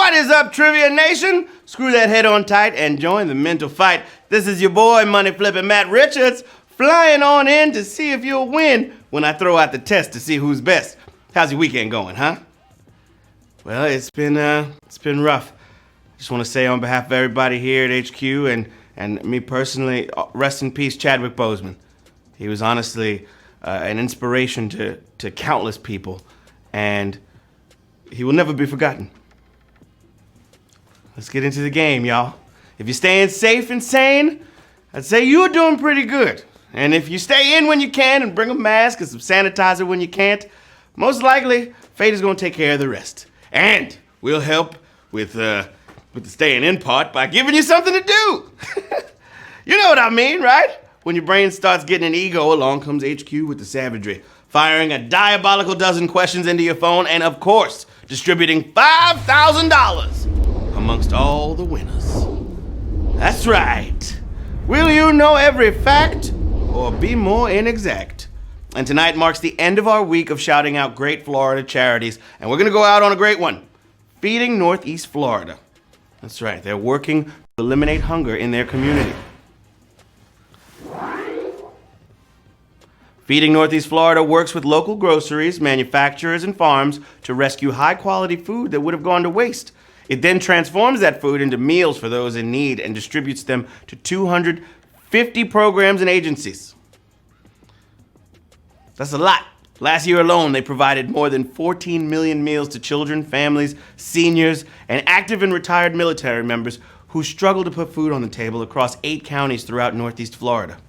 Party's up, Trivia Nation! Screw that head on tight and join the mental fight. This is your boy, Money Flippin' Matt Richards, flying on in to see if you'll win when I throw out the test to see who's best. How's your weekend going, huh? Well, it's been rough. I just want to say on behalf of everybody here at HQ and me personally, rest in peace, Chadwick Boseman. He was honestly an inspiration to countless people, and he will never be forgotten. Let's get into the game, y'all. If you're staying safe and sane, I'd say you're doing pretty good. And if you stay in when you can and bring a mask and some sanitizer when you can't, most likely, fate is going to take care of the rest. And we'll help with the staying in part by giving you something to do. You know what I mean, right? When your brain starts getting an ego, along comes HQ with the savagery, firing a diabolical dozen questions into your phone, and of course, distributing $5,000 amongst all the winners. That's right. Will you know every fact or be more inexact? And tonight marks the end of our week of shouting out great Florida charities, and we're going to go out on a great one. Feeding Northeast Florida. That's right, they're working to eliminate hunger in their community. Feeding Northeast Florida works with local groceries, manufacturers, and farms to rescue high-quality food that would have gone to waste. It then transforms that food into meals for those in need and distributes them to 250 programs and agencies. That's a lot. Last year alone, they provided more than 14 million meals to children, families, seniors, and active and retired military members who struggle to put food on the table across 8 counties throughout Northeast Florida.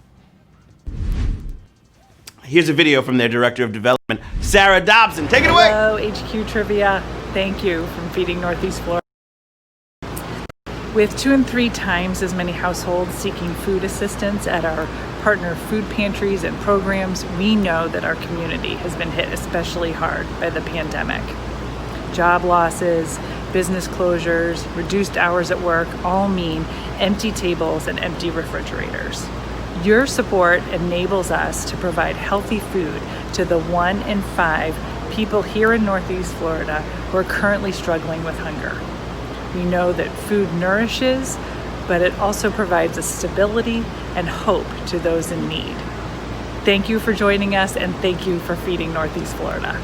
Here's a video from their Director of Development, Sarah Dobson. Take it away! Hello, HQ Trivia. Thank you from Feeding Northeast Florida. With 2 and 3 times as many households seeking food assistance at our partner food pantries and programs, we know that our community has been hit especially hard by the pandemic. Job losses, business closures, reduced hours at work all mean empty tables and empty refrigerators. Your support enables us to provide healthy food to the 1 in 5 people here in Northeast Florida who are currently struggling with hunger. We know that food nourishes, but it also provides a stability and hope to those in need. Thank you for joining us, and thank you for feeding Northeast Florida.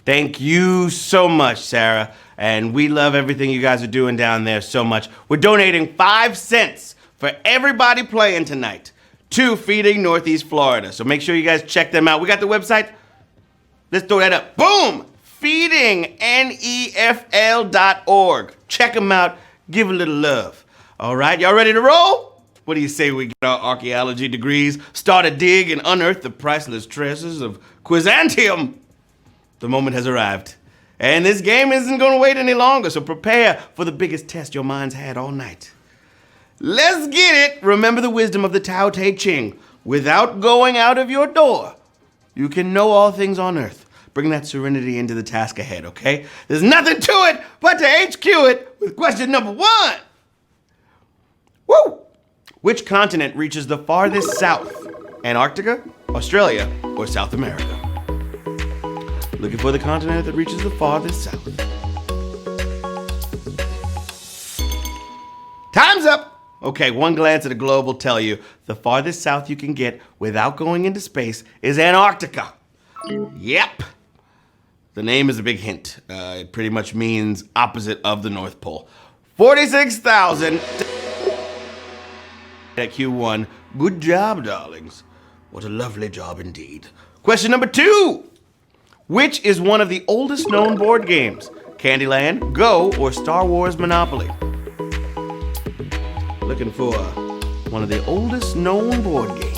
Thank you so much, Sarah. And we love everything you guys are doing down there so much. We're donating 5 cents for everybody playing tonight to Feeding Northeast Florida. So make sure you guys check them out. We got the website. Let's throw that up. Boom! feedingnefl.org. Check them out. Give a little love. All right, y'all ready to roll? What do you say we get our archaeology degrees, start a dig, and unearth the priceless treasures of Quizantium? The moment has arrived. And this game isn't going to wait any longer, so prepare for the biggest test your mind's had all night. Let's get it. Remember the wisdom of the Tao Te Ching. Without going out of your door, you can know all things on earth. Bring that serenity into the task ahead, okay? There's nothing to it but to HQ it with question number 1. Woo! Which continent reaches the farthest south? Antarctica, Australia, or South America? Looking for the continent that reaches the farthest south. Time's up! Okay, one glance at a globe will tell you the farthest south you can get without going into space is Antarctica. Yep. The name is a big hint. It pretty much means opposite of the North Pole. 46,000 at Q1. Good job, darlings. What a lovely job indeed. Question number 2. Which is one of the oldest known board games? Candyland, Go, or Star Wars Monopoly? Looking for one of the oldest known board games.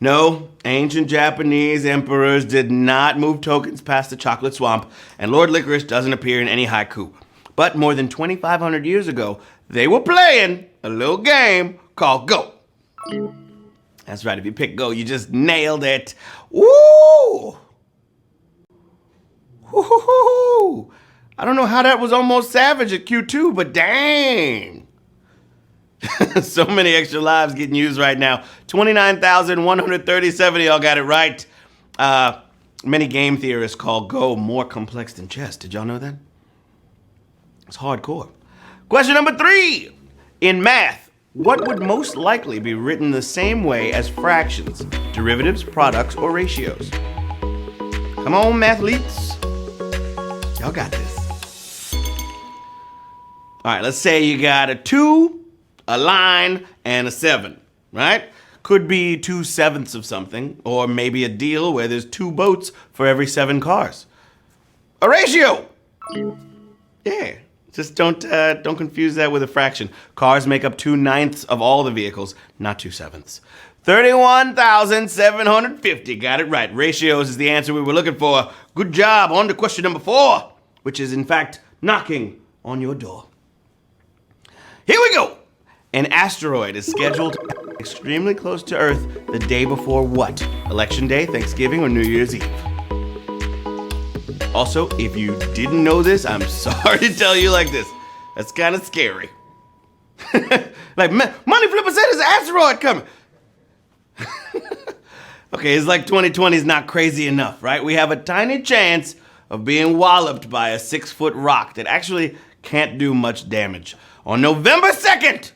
No, ancient Japanese emperors did not move tokens past the chocolate swamp, and Lord Licorice doesn't appear in any haiku. But more than 2,500 years ago, they were playing a little game called Go. That's right, if you pick Go, you just nailed it. Woo! Woo-hoo-hoo-hoo. I don't know how that was almost savage at Q2, but dang. So many extra lives getting used right now. 29,137 of y'all got it right. Many game theorists call Go more complex than chess. Did y'all know that? It's hardcore. Question number 3. In math, what would most likely be written the same way as fractions, derivatives, products, or ratios? Come on, mathletes. Y'all got this. All right, let's say you got a 2, a line, and a 7, right? Could be 2/7 of something, or maybe a deal where there's 2 boats for every 7 cars. A ratio. Yeah, just don't confuse that with a fraction. Cars make up 2/9 of all the vehicles, not 2/7. 31,750. Got it right. Ratios is the answer we were looking for. Good job. On to question number 4, which is in fact knocking on your door. Here we go. An asteroid is scheduled extremely close to Earth the day before what? Election Day, Thanksgiving, or New Year's Eve? Also, if you didn't know this, I'm sorry to tell you like this. That's kind of scary. Like, Money Flipper said there's an asteroid coming. Okay, it's like 2020 is not crazy enough, right? We have a tiny chance of being walloped by a 6-foot rock that actually can't do much damage. On November 2nd,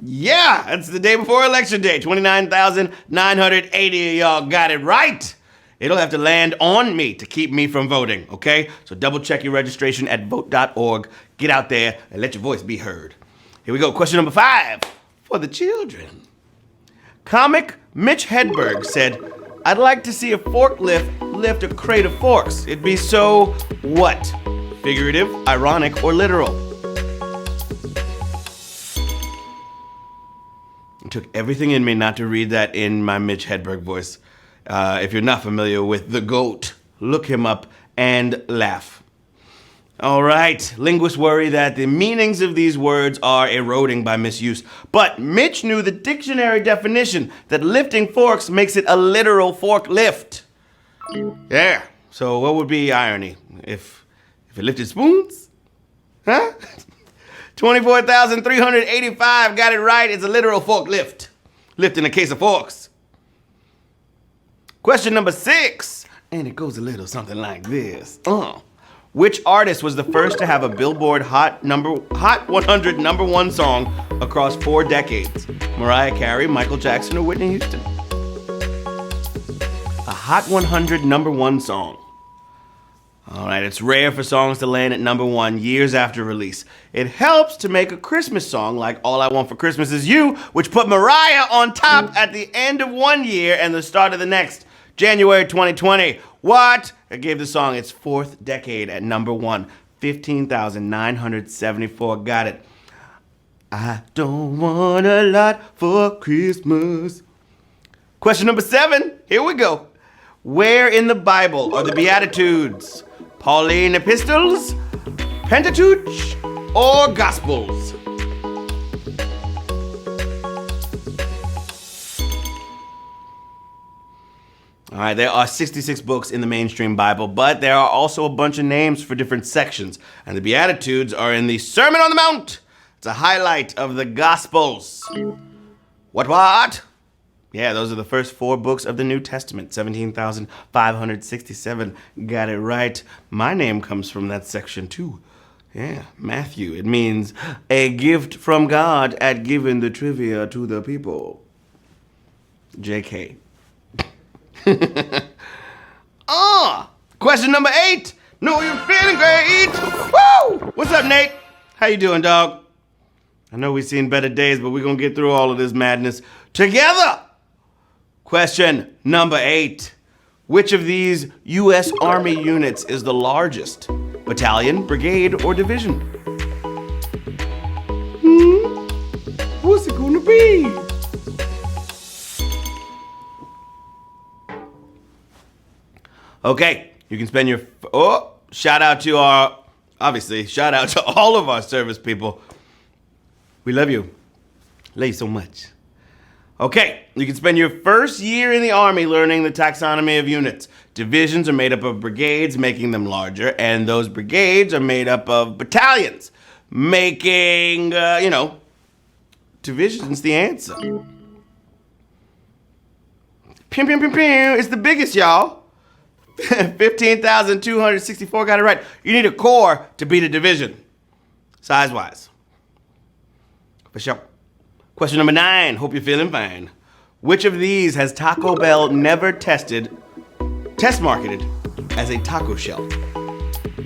yeah, that's the day before Election Day. 29,980 of y'all got it right. It'll have to land on me to keep me from voting, okay? So double check your registration at vote.org. Get out there and let your voice be heard. Here we go. Question number 5 for the children. Comic Mitch Hedberg said, I'd like to see a forklift lift a crate of forks. It'd be so what? Figurative, ironic, or literal? It took everything in me not to read that in my Mitch Hedberg voice. If you're not familiar with the GOAT, look him up and laugh. All right, linguists worry that the meanings of these words are eroding by misuse. But Mitch knew the dictionary definition that lifting forks makes it a literal forklift. Yeah, so what would be irony if it lifted spoons? Huh? 24,385 got it right. It's a literal forklift. Lifting a case of forks. Question number 6, and it goes a little something like this. Which artist was the first to have a Billboard Hot 100 #1 song across 4 decades? Mariah Carey, Michael Jackson, or Whitney Houston? A Hot 100 #1 song. All right, it's rare for songs to land at #1 years after release. It helps to make a Christmas song like All I Want for Christmas Is You, which put Mariah on top at the end of one year and the start of the next, January 2020. What? It gave the song its 4th decade at #1, 15,974. Got it. I don't want a lot for Christmas. Question number 7. Here we go. Where in the Bible are the Beatitudes? Pauline epistles, Pentateuch, or Gospels? All right, there are 66 books in the mainstream Bible, but there are also a bunch of names for different sections, and the Beatitudes are in the Sermon on the Mount. It's a highlight of the Gospels. What? Yeah, those are the first 4 books of the New Testament, 17,567. Got it right. My name comes from that section too. Yeah, Matthew. It means a gift from God at giving the trivia to the people. JK. Question number 8. Know you're feeling great. Woo! What's up, Nate? How you doing, dog? I know we've seen better days, but we're going to get through all of this madness together. Question number 8. Which of these U.S. Army units is the largest? Battalion, brigade, or division? What's it going to be? Okay, you can spend your... shout out to all of our service people. We love you. Love you so much. Okay, you can spend your first year in the Army learning the taxonomy of units. Divisions are made up of brigades, making them larger, and those brigades are made up of battalions, making, divisions the answer. Pew, pew, pew, pew. It's the biggest, y'all. 15,264 got it right. You need a core to beat a division, size-wise. For sure. Question number 9. Hope you're feeling fine. Which of these has Taco Bell never test marketed as a taco shell?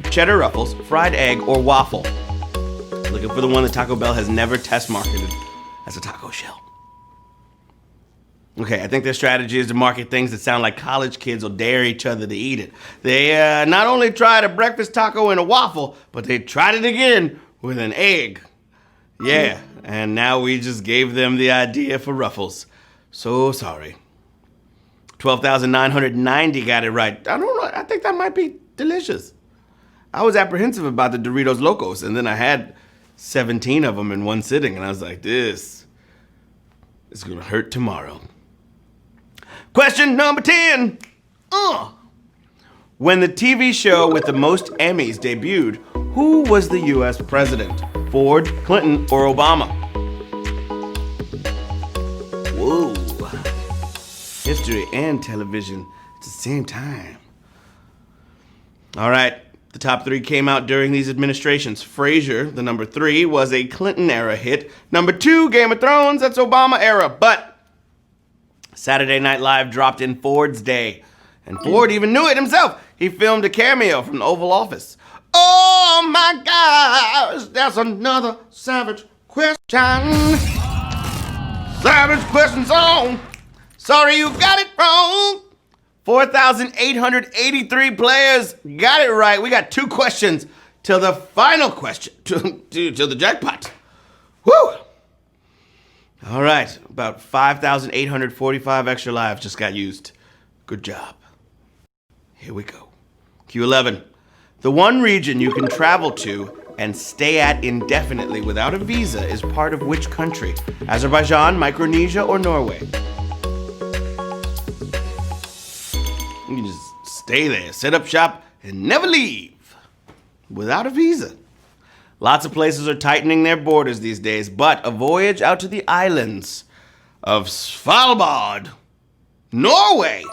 Cheddar Ruffles, fried egg, or waffle? Looking for the one that Taco Bell has never test marketed as a taco shell. Okay, I think their strategy is to market things that sound like college kids will dare each other to eat it. They not only tried a breakfast taco and a waffle, but they tried it again with an egg. Yeah, and now we just gave them the idea for Ruffles. So sorry. 12,990 got it right. I don't know, I think that might be delicious. I was apprehensive about the Doritos Locos, and then I had 17 of them in one sitting, and I was like, this is gonna hurt tomorrow. Question number 10. When the TV show with the most Emmys debuted, who was the U.S. president? Ford, Clinton, or Obama? Whoa. History and television at the same time. All right, the top 3 came out during these administrations. Frasier, the number 3, was a Clinton-era hit. Number 2, Game of Thrones, that's Obama era. But Saturday Night Live dropped in Ford's day. And Ford even knew it himself. He filmed a cameo from the Oval Office. Oh my gosh, that's another savage question. Savage question song. Sorry you got it wrong. 4,883 players got it right. We got 2 questions till the final question, till the jackpot. Woo! All right, about 5,845 extra lives just got used. Good job. Here we go. Q11. The one region you can travel to and stay at indefinitely without a visa is part of which country? Azerbaijan, Micronesia, or Norway? You can just stay there, set up shop, and never leave without a visa. Lots of places are tightening their borders these days, but a voyage out to the islands of Svalbard, Norway,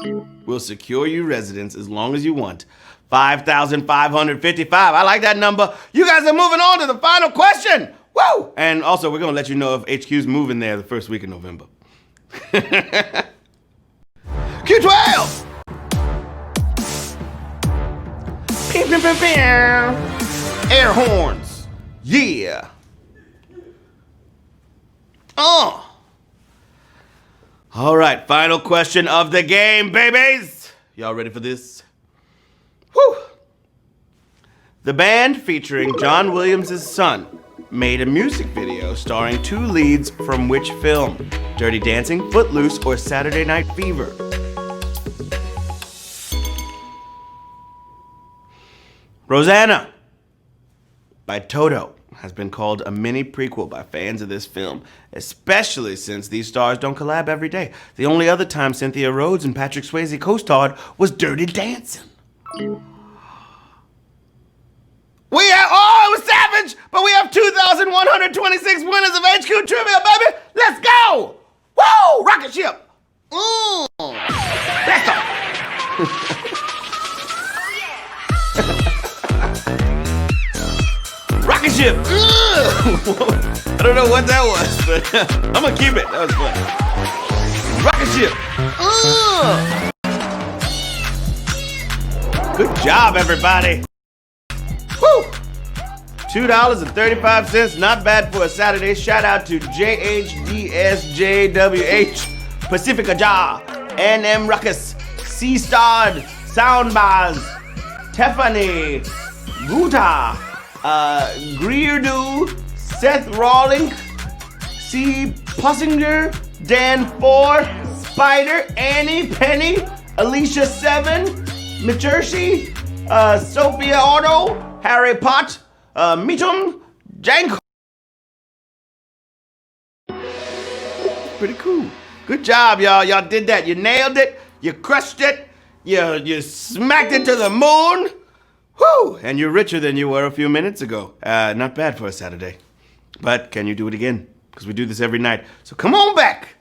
will secure you residence as long as you want. 5,555. I like that number. You guys are moving on to the final question. Woo! And also, we're going to let you know if HQ's moving there the first week of November. Q12! Pew, pew, pew, pew. Air horns. Yeah. All right, final question of the game, babies. Y'all ready for this? Whew. The band featuring John Williams' son made a music video starring 2 leads from which film? Dirty Dancing, Footloose, or Saturday Night Fever? Rosanna by Toto has been called a mini prequel by fans of this film, especially since these stars don't collab every day. The only other time Cynthia Rhodes and Patrick Swayze co-starred was Dirty Dancing. We have, it was savage, but we have 2,126 winners of HQ Trivia, baby. Let's go. Whoa, rocket ship. Let's go. Rocket ship. I don't know what that was, but I'm gonna keep it. That was fun. Rocket ship. Good job, everybody. Woo! $2.35, not bad for a Saturday. Shout out to JHDSJWH, Pacifica Ja, NM Ruckus, C Starred, Soundbars, Tiffany, Guta, Greerdo, Seth Rawlink, C Pussinger, Dan 4, Spider, Annie, Penny, Alicia 7, Machershi, Sophia Otto, Harry Pot, Meetum, Janko. Pretty cool. Good job, y'all. Y'all did that. You nailed it. You crushed it. You smacked it to the moon. Whew! And you're richer than you were a few minutes ago. Not bad for a Saturday. But can you do it again? Because we do this every night. So come on back.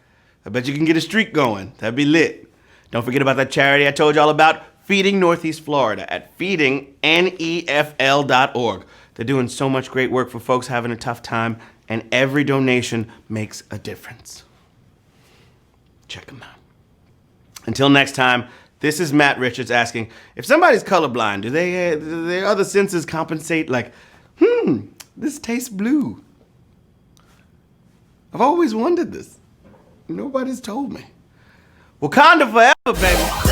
I bet you can get a streak going. That'd be lit. Don't forget about that charity I told you all about, Feeding Northeast Florida, at feedingnefl.org. They're doing so much great work for folks having a tough time, and every donation makes a difference. Check them out. Until next time, this is Matt Richards asking, if somebody's colorblind, do their other senses compensate? Like, this tastes blue. I've always wondered this. Nobody's told me. Wakanda forever, baby.